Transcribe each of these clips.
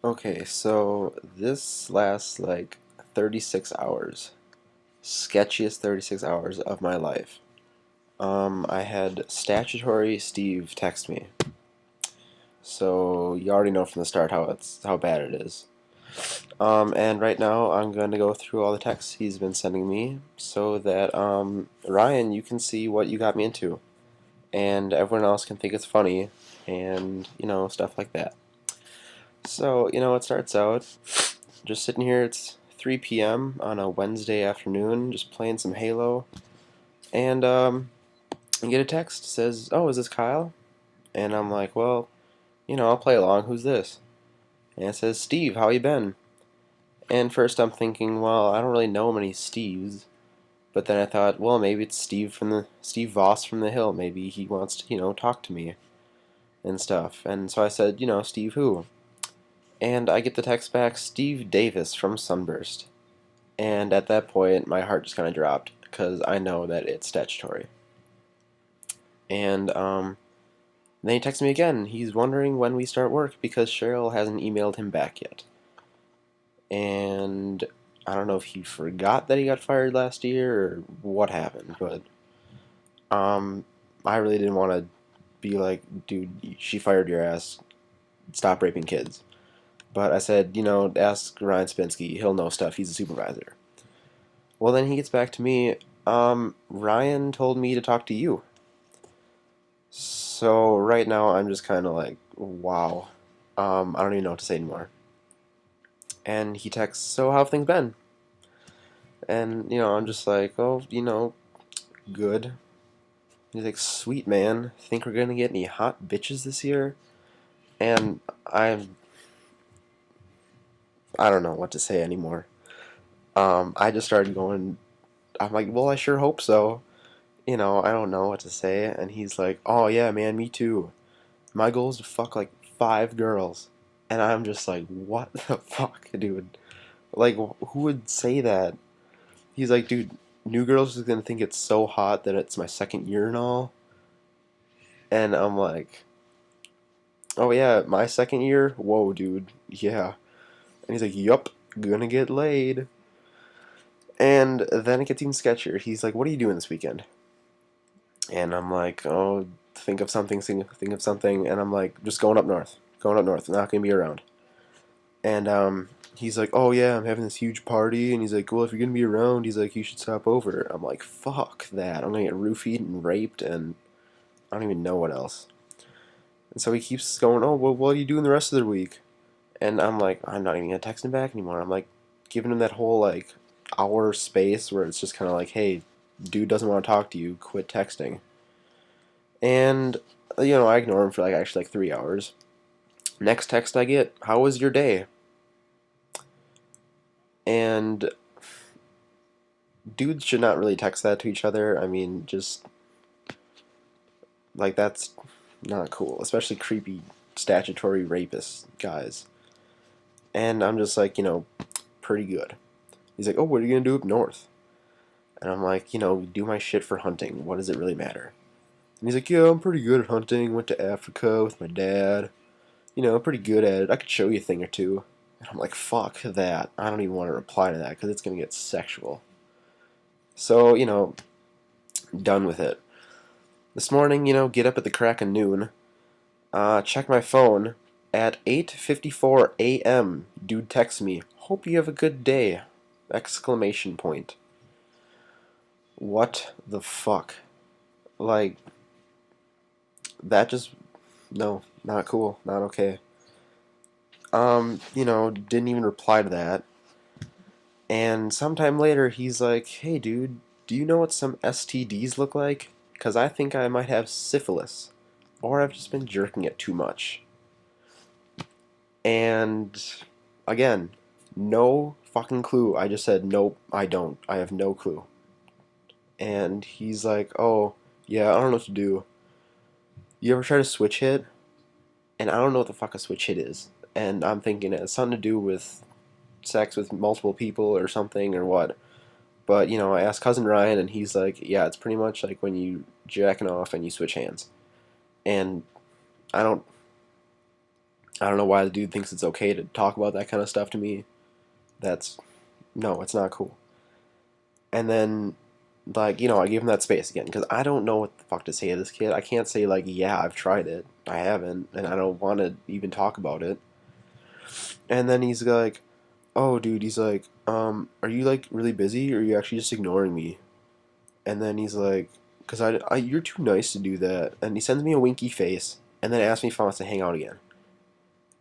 Okay, so this lasts like 36 hours. Sketchiest 36 hours of my life. I had Statutory Steve text me. So you already know from the start how bad it is. And right now I'm going to go through all the texts he's been sending me so that Ryan, you can see what you got me into, and everyone else can think it's funny, and stuff like that. So it starts out just sitting here. It's 3 p.m. on a Wednesday afternoon, just playing some Halo, and I get a text says, "Oh, is this Kyle?" And I'm like, "Well, I'll play along. Who's this?" And it says, "Steve, how you been?" And first I'm thinking, well, I don't really know many Steves. But then I thought, well, maybe it's Steve Voss from the Hill. Maybe he wants to, talk to me and stuff. And so I said, Steve who? And I get the text back, Steve Davis from Sunburst. And at that point, my heart just kind of dropped because I know that it's statutory. And then he texts me again. He's wondering when we start work because Cheryl hasn't emailed him back yet. And I don't know if he forgot that he got fired last year or what happened, but um, I really didn't want to be like, dude, she fired your ass. Stop raping kids. But I said, ask Ryan Spinsky. He'll know stuff. He's a supervisor. Well, then he gets back to me. Ryan told me to talk to you. So right now I'm just kind of like, wow. I don't even know what to say anymore. And he texts, so how have things been? And I'm just like, oh, good. He's like, sweet man. Think we're gonna get any hot bitches this year? And I don't know what to say anymore. I just started going. I'm like, well, I sure hope so. I don't know what to say. And he's like, oh yeah, man, me too. My goal is to fuck like 5 girls. And I'm just like, what the fuck, dude? Like, who would say that? He's like, dude, new girls is gonna think it's so hot that it's my second year and all. And I'm like, oh yeah, my second year? Whoa, dude, yeah. And he's like, yup, gonna get laid. And then it gets even sketchier. He's like, what are you doing this weekend? And I'm like, oh, think of something. And I'm like, just going up north, not gonna be around. And he's like, oh yeah, I'm having this huge party. And he's like, well, if you're gonna be around, he's like, you should stop over. I'm like, fuck that. I'm gonna get roofied and raped, and I don't even know what else. And so he keeps going, oh, well, what are you doing the rest of the week? And I'm like, I'm not even gonna text him back anymore. I'm like, giving him that whole like hour space where it's just kind of like, hey, dude doesn't want to talk to you. Quit texting. And I ignore him for like actually like 3 hours. Next text I get, how was your day? And dudes should not really text that to each other. I mean, just like that's not cool, especially creepy statutory rapist guys. And I'm just like, pretty good. He's like, oh, what are you gonna do up north? And I'm like, do my shit for hunting. What does it really matter? And he's like, yeah, I'm pretty good at hunting. Went to Africa with my dad. Pretty good at it. I could show you a thing or two. And I'm like, fuck that. I don't even want to reply to that because it's going to get sexual. So, done with it. This morning, get up at the crack of noon. Check my phone. At 8:54 a.m., dude texts me, hope you have a good day! Exclamation point. What the fuck? Like, that just, no, not cool, not okay. Didn't even reply to that. And sometime later, he's like, hey, dude, do you know what some STDs look like? Because I think I might have syphilis. Or I've just been jerking it too much. And again, no fucking clue. I just said, nope, I don't. I have no clue. And he's like, oh, yeah, I don't know what to do. You ever try to switch hit? And I don't know what the fuck a switch hit is. And I'm thinking it has something to do with sex with multiple people or something or what. But I asked cousin Ryan, and he's like, "Yeah, it's pretty much like when you jacking off and you switch hands." And I don't, I don't know why the dude thinks it's okay to talk about that kind of stuff to me. That's no, it's not cool. And then, like, I give him that space again because I don't know what the fuck to say to this kid. I can't say like, yeah, I've tried it. I haven't, and I don't want to even talk about it. And then he's like, oh, dude, he's like, are you like really busy or are you actually just ignoring me? And then he's like, because you're too nice to do that. And he sends me a winky face and then asks me if I wants to hang out again.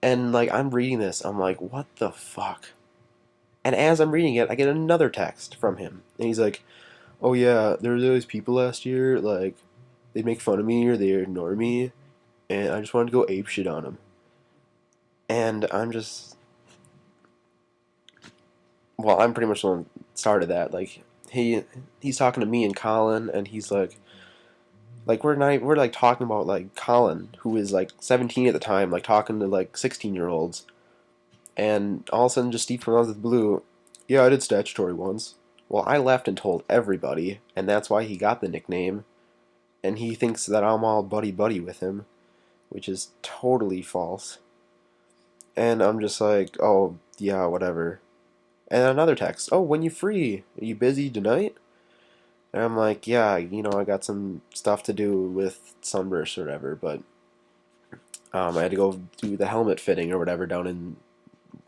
And like, I'm reading this, I'm like, what the fuck? And as I'm reading it, I get another text from him. And he's like, oh yeah, there were those people last year, like, they'd make fun of me or they'd ignore me. And I just wanted to go ape shit on them. And I'm just, well, I'm pretty much the one that started that. Like, he's talking to me and Colin, and he's like we're like talking about like Colin, who is like 17 at the time, like talking to like 16-year-olds, and all of a sudden just Steve comes out of the blue, yeah, I did statutory once. Well, I left and told everybody, and that's why he got the nickname, and he thinks that I'm all buddy buddy with him, which is totally false. And I'm just like, oh yeah, whatever. And another text, oh, when you free? Are you busy tonight? And I'm like, yeah, I got some stuff to do with Sunburst or whatever, but I had to go do the helmet fitting or whatever down in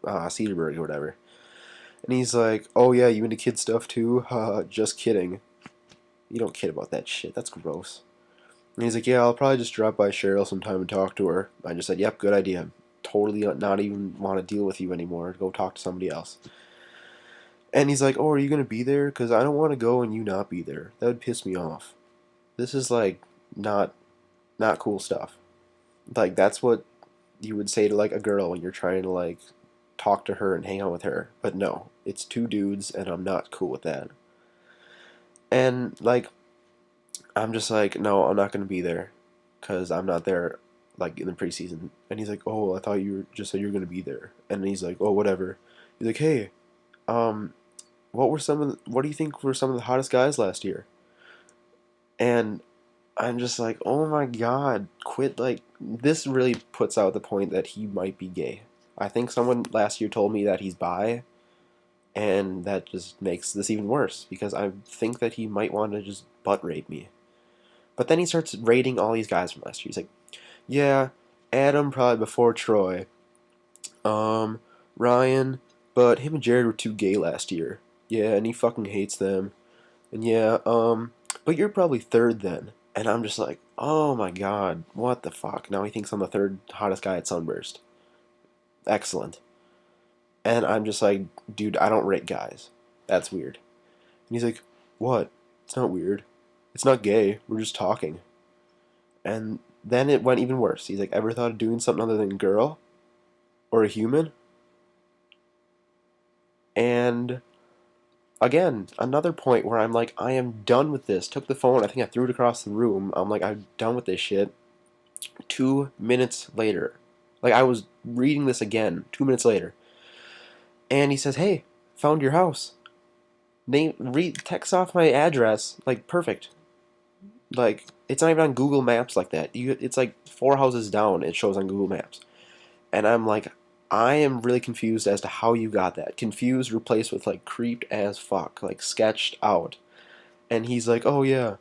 Cedarburg or whatever. And he's like, oh yeah, you into kid stuff too? Haha, just kidding. You don't kid about that shit. That's gross. And he's like, yeah, I'll probably just drop by Cheryl sometime and talk to her. I just said, yep, good idea. Totally not even want to deal with you anymore. Go talk to somebody else. And he's like, oh, are you going to be there? Because I don't want to go and you not be there. That would piss me off. This is like not not cool stuff. Like that's what you would say to like a girl when you're trying to like talk to her and hang out with her. But no, it's two dudes and I'm not cool with that. And like I'm just like, no, I'm not going to be there cuz I'm not there like in the preseason. And he's like, "Oh, I thought you were just said you were going to be there." And he's like, "Oh, whatever." He's like, "Hey, um what do you think were some of the hottest guys last year?" And I'm just like, oh my god, quit. Like, this really puts out the point that he might be gay. I think someone last year told me that he's bi, and that just makes this even worse because I think that he might want to just butt rape me. But then he starts rating all these guys from last year. He's like, yeah, Adam probably before Troy, um, Ryan, but him and Jared were too gay last year. Yeah, and he fucking hates them. And yeah, but you're probably third then. And I'm just like, oh my god, what the fuck? Now he thinks I'm the third hottest guy at Sunburst. Excellent. And I'm just like, dude, I don't rate guys. That's weird. And he's like, what? It's not weird. It's not gay. We're just talking. And then it went even worse. He's like, ever thought of doing something other than girl? Or a human? And again, another point where I'm like, I am done with this. Took the phone, I think I threw it across the room. I'm like, I'm done with this shit. 2 minutes later, like I was reading this again, 2 minutes later, and he says, "Hey, found your house. Text off my address, like perfect. Like it's not even on Google Maps like that. It's like 4 houses down. It shows on Google Maps." And I'm like, I am really confused as to how you got that. Confused replaced with like creeped as fuck, like sketched out. And he's like, oh yeah,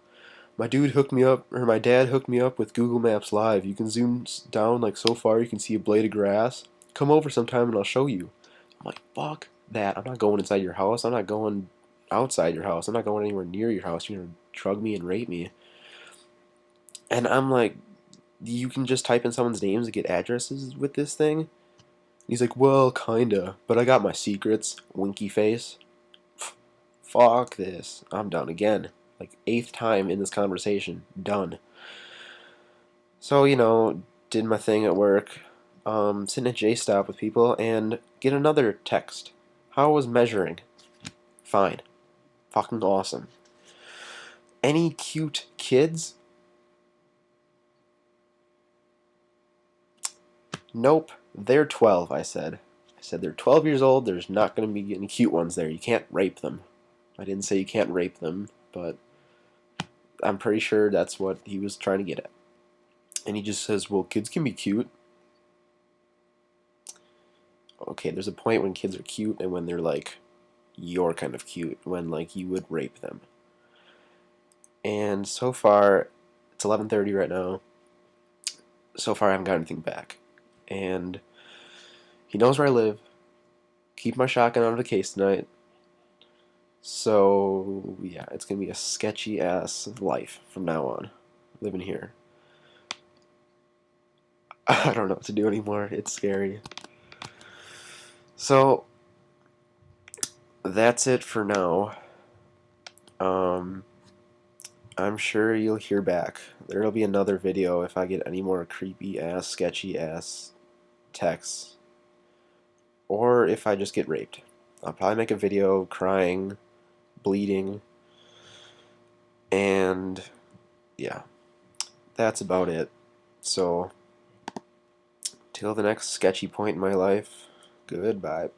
my dad hooked me up with Google Maps Live. You can zoom down like so far you can see a blade of grass. Come over sometime and I'll show you. I'm like, fuck that. I'm not going inside your house. I'm not going outside your house. I'm not going anywhere near your house. You're gonna drug me and rape me. And I'm like, you can just type in someone's names to get addresses with this thing? He's like, well, kinda, but I got my secrets. Winky face. Fuck this. I'm done again. Like, eighth time in this conversation. Done. So, did my thing at work. Sitting at J-Stop with people and get another text. How was measuring? Fine. Fucking awesome. Any cute kids? Nope. They're 12, I said. I said they're 12 years old. There's not going to be any cute ones there. You can't rape them. I didn't say you can't rape them, but I'm pretty sure that's what he was trying to get at. And he just says, well, kids can be cute. okay, there's a point when kids are cute and when they're like your kind of cute, when like you would rape them. And so far, it's 11:30 right now. So far, I haven't got anything back. And he knows where I live. Keep my shotgun out of the case tonight. So yeah, it's gonna be a sketchy ass life from now on, living here. I don't know what to do anymore. It's scary. So that's it for now. Um, I'm sure you'll hear back. There'll be another video if I get any more creepy ass, sketchy ass texts, or if I just get raped. I'll probably make a video crying, bleeding, and yeah, that's about it. So, till the next sketchy point in my life, goodbye.